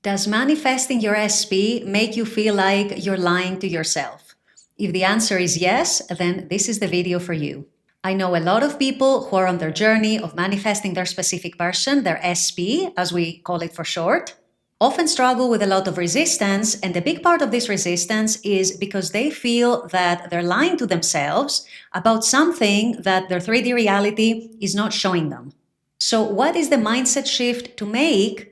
Does manifesting your SP make you feel like you're lying to yourself? If the answer is yes, then this is the video for you. I know a lot of people who are on their journey of manifesting their specific person, their SP, as we call it for short, often struggle with a lot of resistance, and a big part of this resistance is because they feel that they're lying to themselves about something that their 3D reality is not showing them. So what is the mindset shift to make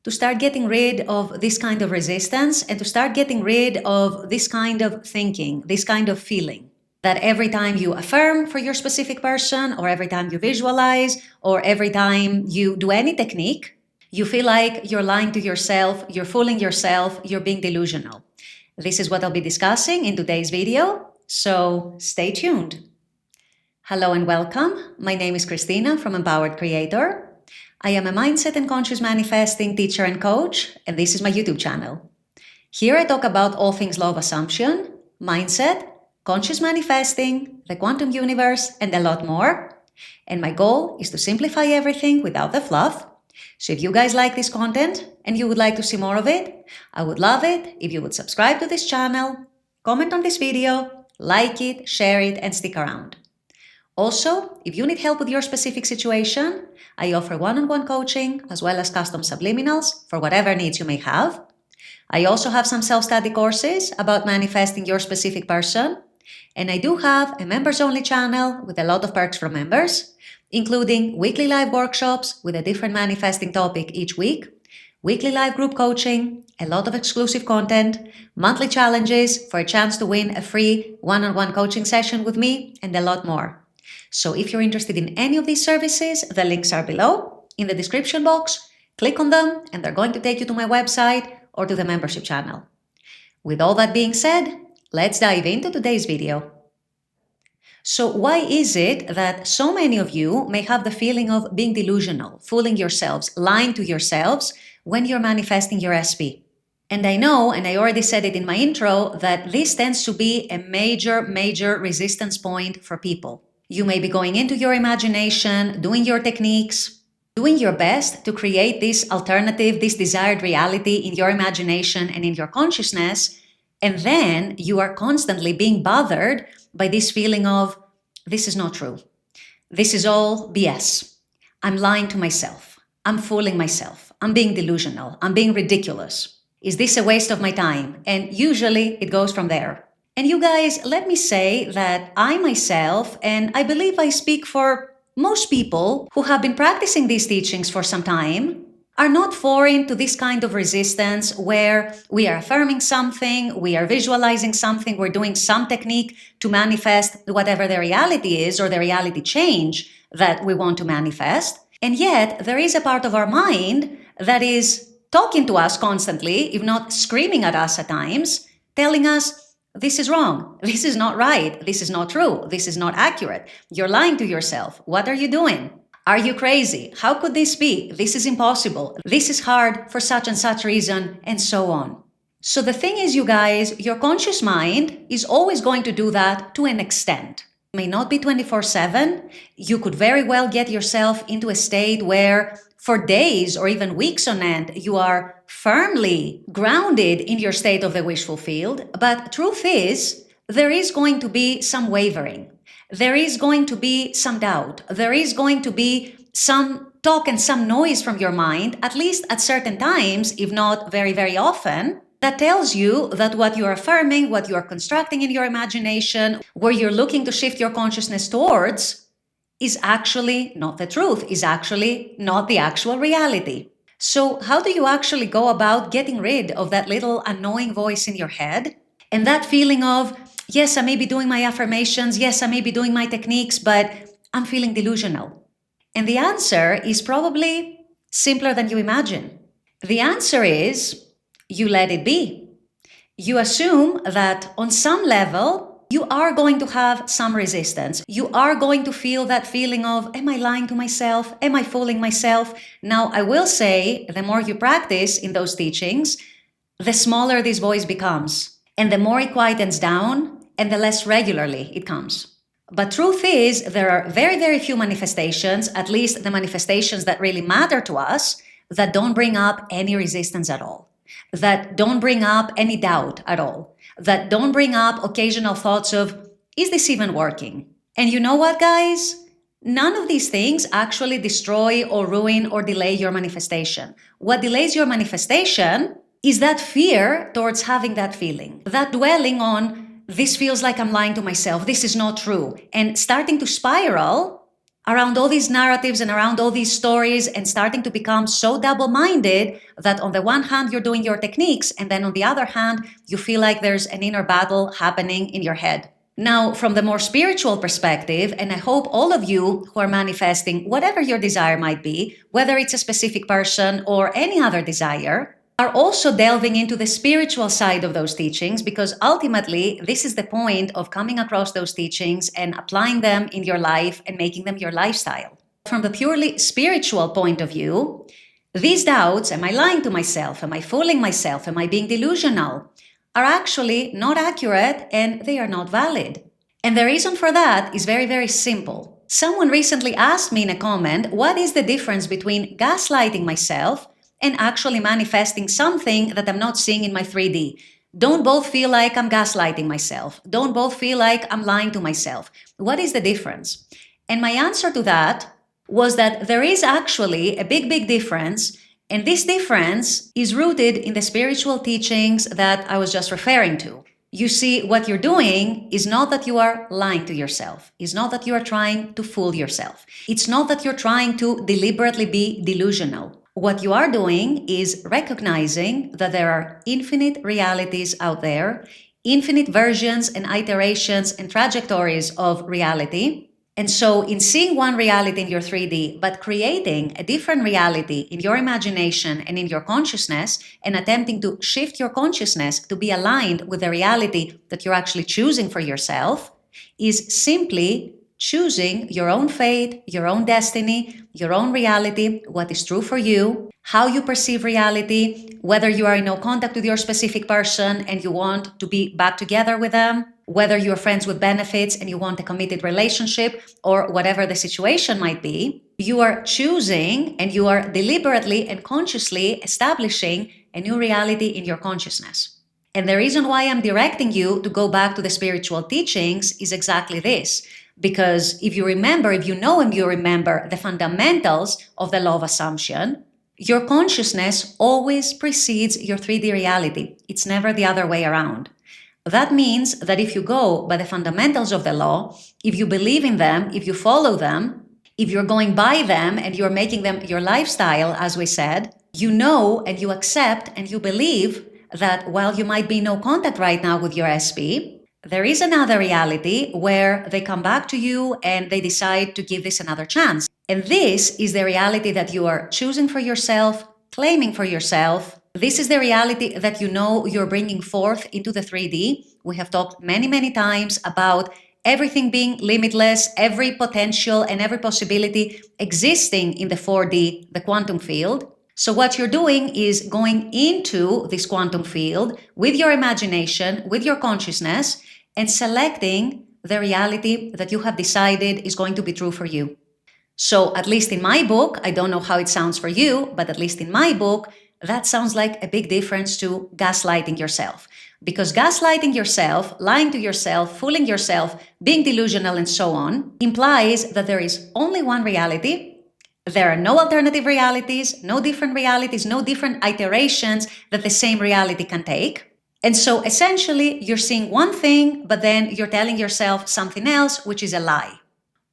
to start getting rid of this kind of resistance and to start getting rid of this kind of thinking, this kind of feeling? That every time you affirm for your specific person, or every time you visualize, or every time you do any technique, you feel like you're lying to yourself, you're fooling yourself, you're being delusional. This is what I'll be discussing in today's video, so stay tuned. Hello and welcome. My name is Christina from Empowered Creator. I am a mindset and conscious manifesting teacher and coach, and this is my YouTube channel. Here I talk about all things law of assumption, mindset, conscious manifesting, the quantum universe, and a lot more. And my goal is to simplify everything without the fluff. So if you guys like this content and you would like to see more of it, I would love it if you would subscribe to this channel, comment on this video, like it, share it, and stick around. Also, if you need help with your specific situation, I offer one-on-one coaching as well as custom subliminals for whatever needs you may have. I also have some self-study courses about manifesting your specific person, and I do have a members-only channel with a lot of perks for members, including weekly live workshops with a different manifesting topic each week, weekly live group coaching, a lot of exclusive content, monthly challenges for a chance to win a free one-on-one coaching session with me, and a lot more. So if you're interested in any of these services, the links are below in the description box. Click on them and they're going to take you to my website or to the membership channel. With all that being said, let's dive into today's video. So why is it that so many of you may have the feeling of being delusional, fooling yourselves, lying to yourselves when you're manifesting your SP? And I know, and I already said it in my intro, that this tends to be a major resistance point for people. You may be going into your imagination, doing your techniques, doing your best to create this alternative, this desired reality in your imagination and in your consciousness, and then you are constantly being bothered by this feeling of, this is not true. This is all BS. I'm lying to myself. I'm fooling myself. I'm being delusional. I'm being ridiculous. Is this a waste of my time? And usually it goes from there. And you guys, let me say that I myself, and I believe I speak for most people who have been practicing these teachings for some time, are not foreign to this kind of resistance where we are affirming something, we are visualizing something, we're doing some technique to manifest whatever the reality is or the reality change that we want to manifest. And yet there is a part of our mind that is talking to us constantly, if not screaming at us at times, telling us, this is wrong. This is not right. This is not true. This is not accurate. You're lying to yourself. What are you doing? Are you crazy? How could this be? This is impossible. This is hard for such and such reason, and so on. So the thing is, you guys, your conscious mind is always going to do that to an extent. It may not be 24/7. You could very well get yourself into a state where for days or even weeks on end, you are firmly grounded in your state of the wish fulfilled. But truth is, there is going to be some wavering. There is going to be some doubt. There is going to be some talk and some noise from your mind, at least at certain times, if not very often, that tells you that what you're affirming, what you are constructing in your imagination, where you're looking to shift your consciousness towards, is actually not the truth, is actually not the actual reality. So how do you actually go about getting rid of that little annoying voice in your head and that feeling of, yes, I may be doing my affirmations, yes, I may be doing my techniques, but I'm feeling delusional? And the answer is probably simpler than you imagine. The answer is, you let it be. You assume that on some level, you are going to have some resistance. You are going to feel that feeling of, am I lying to myself? Am I fooling myself? Now, I will say, the more you practice in those teachings, the smaller this voice becomes. And the more it quietens down, and the less regularly it comes. But truth is, there are very few manifestations, at least the manifestations that really matter to us, that don't bring up any resistance at all. that don't bring up any doubt at all, that don't bring up occasional thoughts of, is this even working? And you know what, guys? None of these things actually destroy or ruin or delay your manifestation. What delays your manifestation is that fear towards having that feeling, that dwelling on, this feels like I'm lying to myself, this is not true, and starting to spiral around all these narratives and around all these stories and starting to become so double-minded that on the one hand, you're doing your techniques, and then on the other hand, you feel like there's an inner battle happening in your head. Now, from the more spiritual perspective, and I hope all of you who are manifesting whatever your desire might be, whether it's a specific person or any other desire, are also delving into the spiritual side of those teachings, because ultimately, this is the point of coming across those teachings and applying them in your life and making them your lifestyle. From the purely spiritual point of view, these doubts, am I lying to myself? Am I fooling myself? Am I being delusional? Are actually not accurate and they are not valid. And the reason for that is very, very simple. Someone recently asked me in a comment, what is the difference between gaslighting myself and actually manifesting something that I'm not seeing in my 3D? Don't both feel like I'm gaslighting myself. Don't both feel like I'm lying to myself. What is the difference? And my answer to that was that there is actually a big, big difference. And this difference is rooted in the spiritual teachings that I was just referring to. You see, what you're doing is not that you are lying to yourself. It's not that you are trying to fool yourself. It's not that you're trying to deliberately be delusional. What you are doing is recognizing that there are infinite realities out there, infinite versions and iterations and trajectories of reality. And so in seeing one reality in your 3D, but creating a different reality in your imagination and in your consciousness, and attempting to shift your consciousness to be aligned with the reality that you're actually choosing for yourself, is simply choosing your own fate, your own destiny, your own reality, what is true for you, how you perceive reality, whether you are in no contact with your specific person and you want to be back together with them, whether you're friends with benefits and you want a committed relationship, or whatever the situation might be. You are choosing and you are deliberately and consciously establishing a new reality in your consciousness. And the reason why I'm directing you to go back to the spiritual teachings is exactly this. Because if you remember, if you know and you remember the fundamentals of the law of assumption, your consciousness always precedes your 3D reality. It's never the other way around. That means that if you go by the fundamentals of the law, if you believe in them, if you follow them, if you're going by them and you're making them your lifestyle, as we said, you know and you accept and you believe that while you might be in no contact right now with your SP, there is another reality where they come back to you and they decide to give this another chance. And this is the reality that you are choosing for yourself, claiming for yourself. This is the reality that you know you're bringing forth into the 3D. We have talked many, many times about everything being limitless, every potential and every possibility existing in the 4D, the quantum field. So what you're doing is going into this quantum field with your imagination, with your consciousness, and selecting the reality that you have decided is going to be true for you. So at least in my book, I don't know how it sounds for you, but at least in my book, that sounds like a big difference to gaslighting yourself. Because gaslighting yourself, lying to yourself, fooling yourself, being delusional, and so on, implies that there is only one reality. There are no alternative realities, no different iterations that the same reality can take. And so essentially, you're seeing one thing, but then you're telling yourself something else, which is a lie.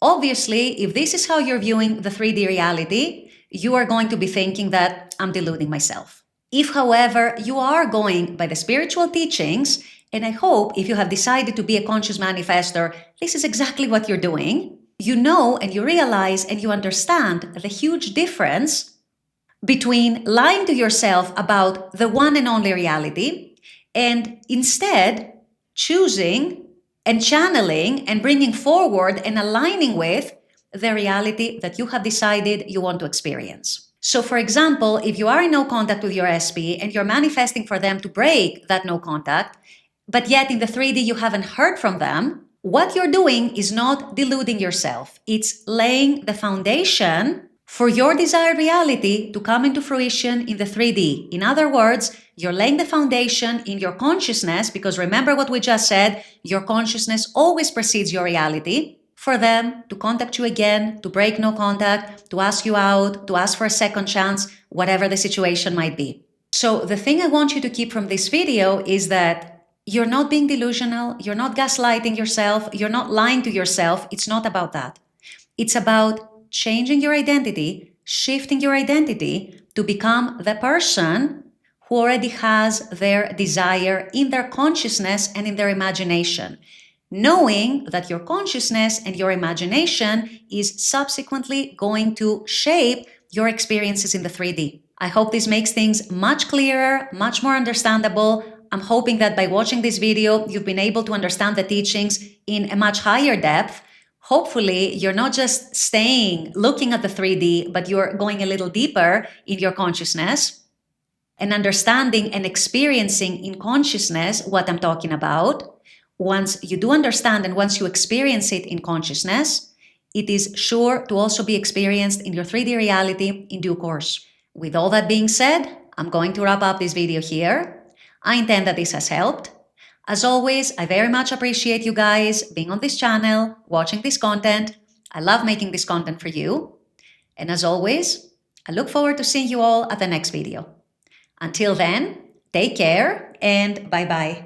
Obviously, if this is how you're viewing the 3D reality, you are going to be thinking that I'm deluding myself. If, however, you are going by the spiritual teachings, and I hope if you have decided to be a conscious manifestor, this is exactly what you're doing, you know and you realize and you understand the huge difference between lying to yourself about the one and only reality and instead choosing and channeling and bringing forward and aligning with the reality that you have decided you want to experience. So for example, if you are in no contact with your SP and you're manifesting for them to break that no contact, but yet in the 3D you haven't heard from them, what you're doing is not deluding yourself. It's laying the foundation For your desired reality to come into fruition in the 3D. In other words, you're laying the foundation in your consciousness, because remember what we just said, your consciousness always precedes your reality, for them to contact you again, to break no contact, to ask you out, to ask for a second chance, whatever the situation might be. So the thing I want you to keep from this video is that you're not being delusional, you're not gaslighting yourself, you're not lying to yourself. It's not about that. It's about changing your identity, shifting your identity to become the person who already has their desire in their consciousness and in their imagination, knowing that your consciousness and your imagination is subsequently going to shape your experiences in the 3D. I hope this makes things much clearer, much more understandable. I'm hoping that by watching this video, you've been able to understand the teachings in a much higher depth. Hopefully, you're not just staying looking at the 3D, but you're going a little deeper in your consciousness and understanding and experiencing in consciousness what I'm talking about. Once you do understand and once you experience it in consciousness, it is sure to also be experienced in your 3D reality in due course. With all that being said, I'm going to wrap up this video here. I intend that this has helped. As always, I very much appreciate you guys being on this channel, watching this content. I love making this content for you. And as always, I look forward to seeing you all at the next video. Until then, take care and bye-bye.